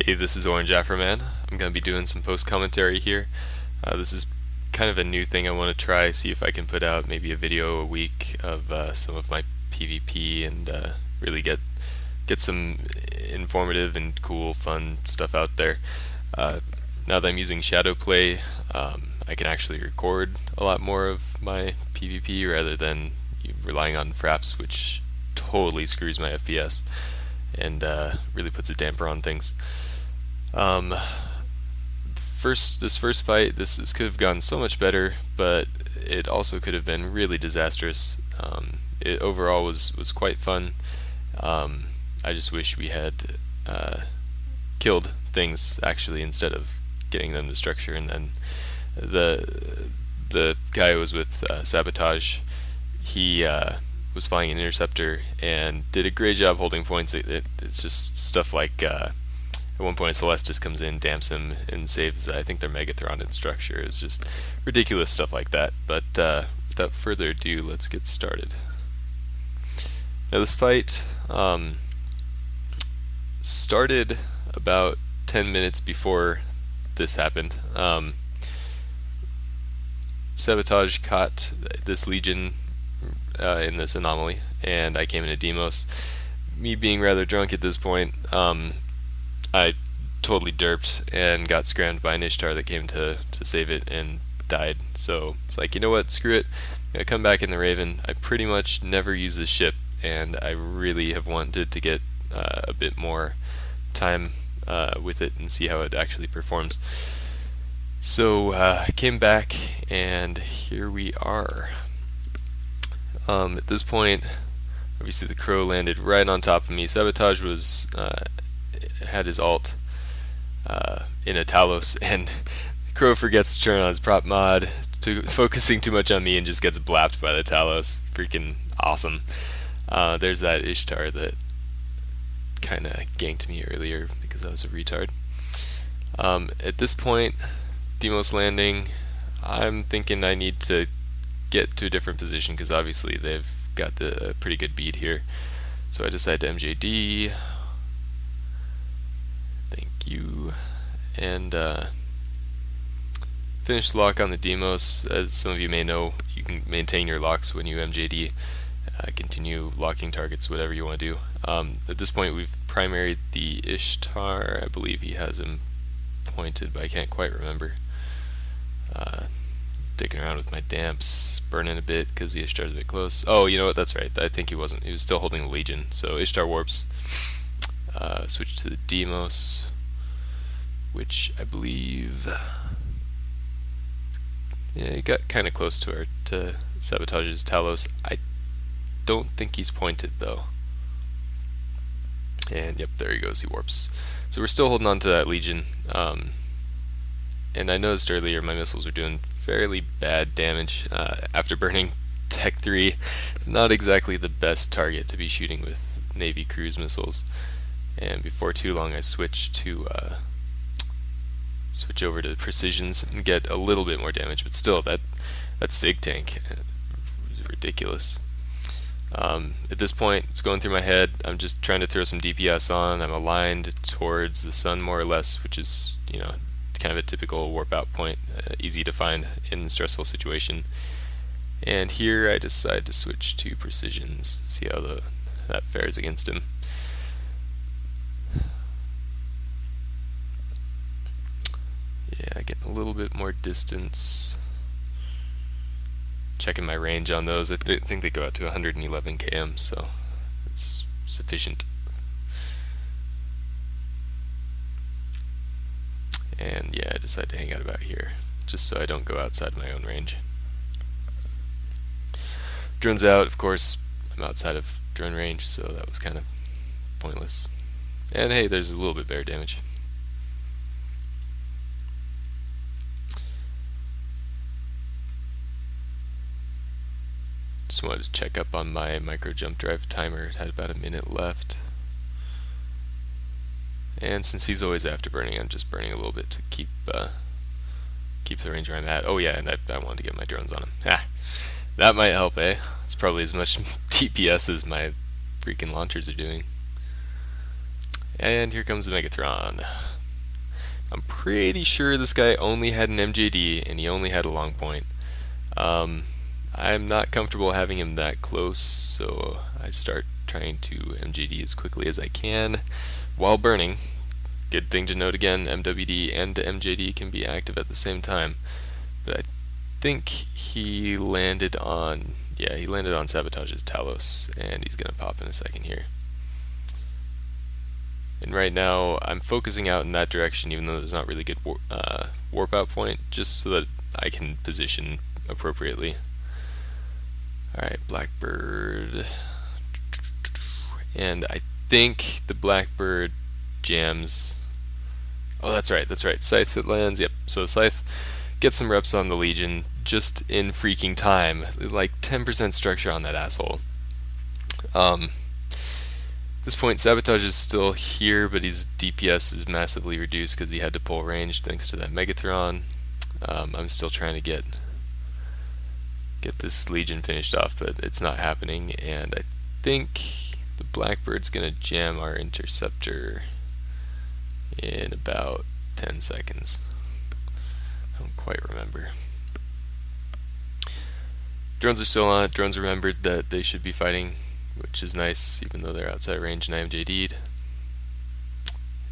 Hey, this is Orange Afroman. I'm going to be doing some post commentary here. This is kind of a new thing I want to try, see if I can put out maybe a video a week of some of my PvP and really get some informative and cool, fun stuff out there. Uh, Now that I'm using Shadowplay, I can actually record a lot more of my PvP rather than relying on Fraps, which totally screws my FPS and really puts a damper on things. Um, this first fight, this could have gone so much better, but it also could have been really disastrous. It overall was quite fun. I just wish we had killed things actually instead of getting them to structure. And then the guy who was with Sabotage, he was flying an interceptor and did a great job holding points. It's just stuff like at one point Celestis comes in, damps him, and saves I think their Megathron in structure. It's just ridiculous stuff like that. But without further ado, let's get started. Now this fight started about 10 minutes before this happened. Sabotage caught this Legion in this anomaly, and I came into Demos. Me being rather drunk at this point, I totally derped and got scrammed by an Ishtar that came to save it and died. So it's like, you know what, screw it. I'm gonna come back in the Raven. I pretty much never use this ship, and I really have wanted to get a bit more time with it and see how it actually performs. So I came back, and here we are. At this point, obviously the Crow landed right on top of me. Sabotage was had his ult in a Talos, and Crow forgets to turn on his prop mod, focusing too much on me, and just gets blapped by the Talos. Freaking awesome. There's that Ishtar that kind of ganked me earlier because I was a retard. At this point, Demos landing, I'm thinking I need to get to a different position because obviously they've got the pretty good bead here. So I decide to MJD. Thank you. And finish the lock on the Demos. As some of you may know, you can maintain your locks when you MJD. Continue locking targets, whatever you want to do. At this point, we've primaried the Ishtar. I believe he has him pointed, but I can't quite remember. Digging around with my damps, burning a bit because the Ishtar's a bit close. Oh, you know what? That's right. I think he wasn't. He was still holding the Legion. So Ishtar warps. Switch to the Demos, which I believe, yeah, he got kind of close to Sabotage's Talos. I don't think he's pointed though. And yep, there he goes. He warps. So we're still holding on to that Legion. And I noticed earlier my missiles were doing fairly bad damage after burning Tech 3. It's not exactly the best target to be shooting with Navy cruise missiles. And before too long, I switch over to precisions and get a little bit more damage. But still, that SIG tank was ridiculous. At this point, it's going through my head. I'm just trying to throw some DPS on. I'm aligned towards the sun more or less, which is, you know, kind of a typical warp out point, easy to find in a stressful situation. And here I decide to switch to precisions, see how that fares against him. Yeah, getting a little bit more distance. Checking my range on those. I think they go out to 111 km, so it's sufficient. And yeah, I decided to hang out about here, just so I don't go outside my own range. Drone's out, of course. I'm outside of drone range, so that was kind of pointless. And hey, there's a little bit better damage. Just wanted to check up on my micro jump drive timer. It had about a minute left. And since he's always afterburning, I'm just burning a little bit to keep the range where I'm at. Oh yeah, and I wanted to get my drones on him. That might help, eh? It's probably as much DPS as my freaking launchers are doing. And here comes the Megatron. I'm pretty sure this guy only had an MJD and he only had a long point. I'm not comfortable having him that close, so I start trying to MJD as quickly as I can while burning. Good thing to note again, MWD and MJD can be active at the same time. But I think he landed on, yeah, he landed on Sabotage's Talos, and he's going to pop in a second here. And right now, I'm focusing out in that direction, even though there's not really good warp out point, just so that I can position appropriately. Alright, Blackbird. And I think the Blackbird jams. Oh, that's right. Scythe lands, yep. So Scythe gets some reps on the Legion just in freaking time. Like 10% structure on that asshole. This point, Sabotage is still here, but his DPS is massively reduced because he had to pull range thanks to that Megatron. I'm still trying to get this Legion finished off, but it's not happening, and I think the Blackbird's gonna jam our Interceptor in about 10 seconds. I don't quite remember. Drones are still on it. Drones remembered that they should be fighting, which is nice, even though they're outside range and I MJD'd.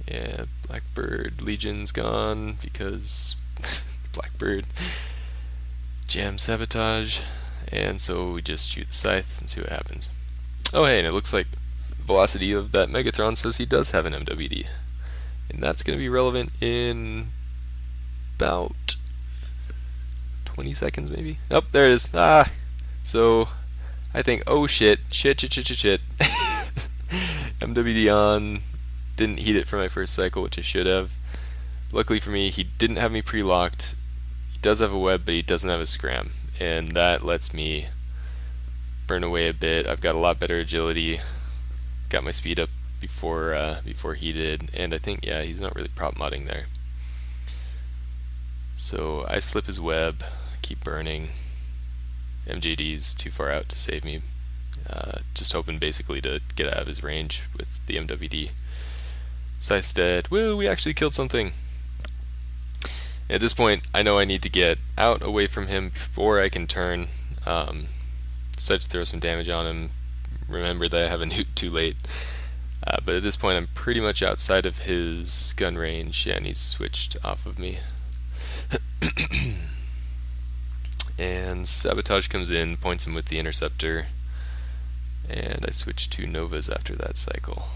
Yeah, Blackbird Legion's gone because Blackbird jam Sabotage, and so we just shoot the Scythe and see what happens. Oh hey, and it looks like the velocity of that Megatron says he does have an MWD, and that's going to be relevant in about 20 seconds maybe. Nope, there it is. So I think, oh shit. MWD on, didn't heat it for my first cycle, which I should have. Luckily for me, he didn't have me pre-locked. He does have a web, but he doesn't have a scram, and that lets me burn away a bit. I've got a lot better agility, got my speed up before he did, and I think, yeah, he's not really prop modding there. So I slip his web, keep burning. MJD's too far out to save me. Just hoping basically to get out of his range with the MWD. Scythe's dead. Woo, we actually killed something. At this point, I know I need to get out away from him before I can turn. Decide to throw some damage on him. Remember that I have a nuke too late. But at this point, I'm pretty much outside of his gun range, and he's switched off of me. And Sabotage comes in, points him with the Interceptor, and I switch to Novas after that cycle.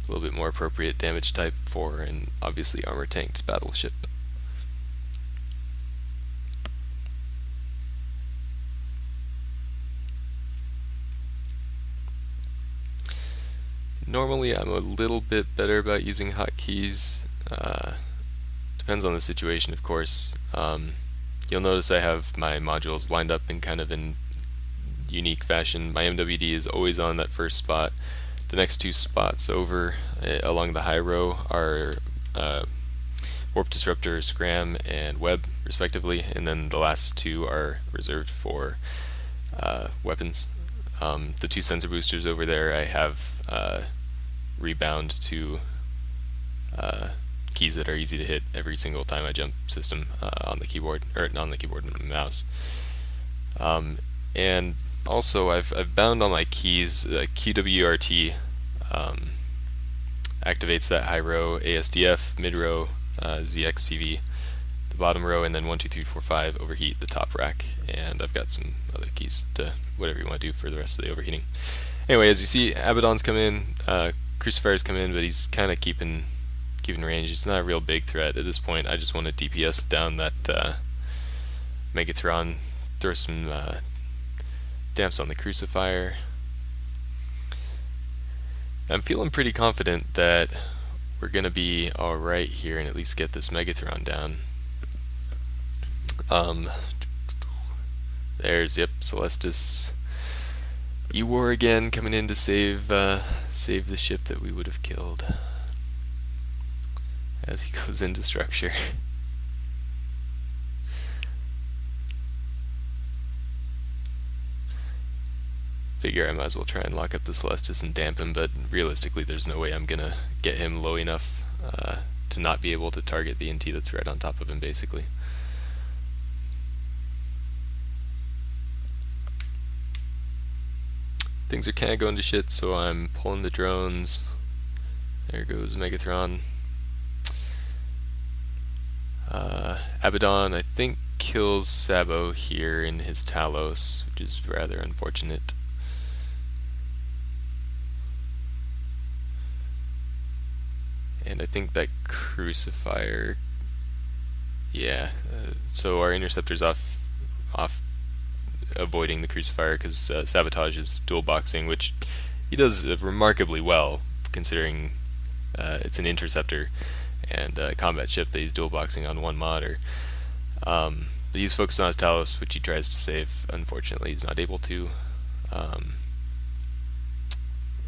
A little bit more appropriate damage type for an obviously armor tanked battleship. Normally I'm a little bit better about using hotkeys. Depends on the situation, of course. You'll notice I have my modules lined up in kind of an unique fashion. My MWD is always on that first spot. The next two spots over along the high row are Warp Disruptor, Scram, and Web, respectively, and then the last two are reserved for weapons. The two sensor boosters over there I have rebound to keys that are easy to hit every single time I jump system on the keyboard, or not on the keyboard, on the mouse. And also I've bound all my keys. QWRT activates that high row, ASDF, mid row, ZXCV, the bottom row, and then 1, 2, 3, 4, 5 overheat the top rack. And I've got some other keys to whatever you want to do for the rest of the overheating. Anyway, as you see, Abaddon's come in, Crucifier's come in, but he's kind of keeping range. It's not a real big threat at this point. I just want to DPS down that Megatron, throw some damps on the Crucifier. I'm feeling pretty confident that we're gonna be alright here and at least get this Megatron down. There's, yep, Celestis. Ewar again coming in to save the ship that we would have killed as he goes into structure. figure I might as well try and lock up the Celestis and dampen, but realistically there's no way I'm gonna get him low enough to not be able to target the NT that's right on top of him, basically. Things are kind of going to shit, so I'm pulling the drones. There goes Megathron. Abaddon, I think, kills Sabo here in his Talos, which is rather unfortunate. And I think that Crucifier, yeah, so our Interceptor's off avoiding the Crucifier because Sabotage is dual boxing, which he does remarkably well considering it's an Interceptor and a combat ship that he's dual boxing on one modder. But he's focused on his Talos, which he tries to save. Unfortunately, he's not able to.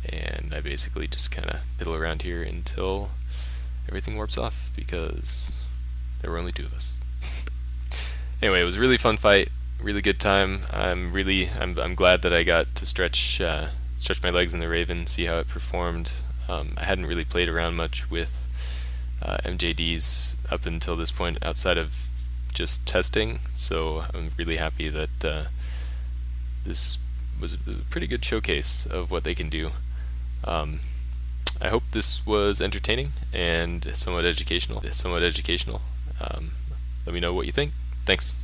And I basically just kind of piddle around here until everything warps off because there were only two of us. Anyway, it was a really fun fight, really good time. I'm glad that I got to stretch my legs in the Raven, see how it performed. I hadn't really played around much with MJDs up until this point outside of just testing, so I'm really happy that this was a pretty good showcase of what they can do. I hope this was entertaining and somewhat educational. Let me know what you think. Thanks.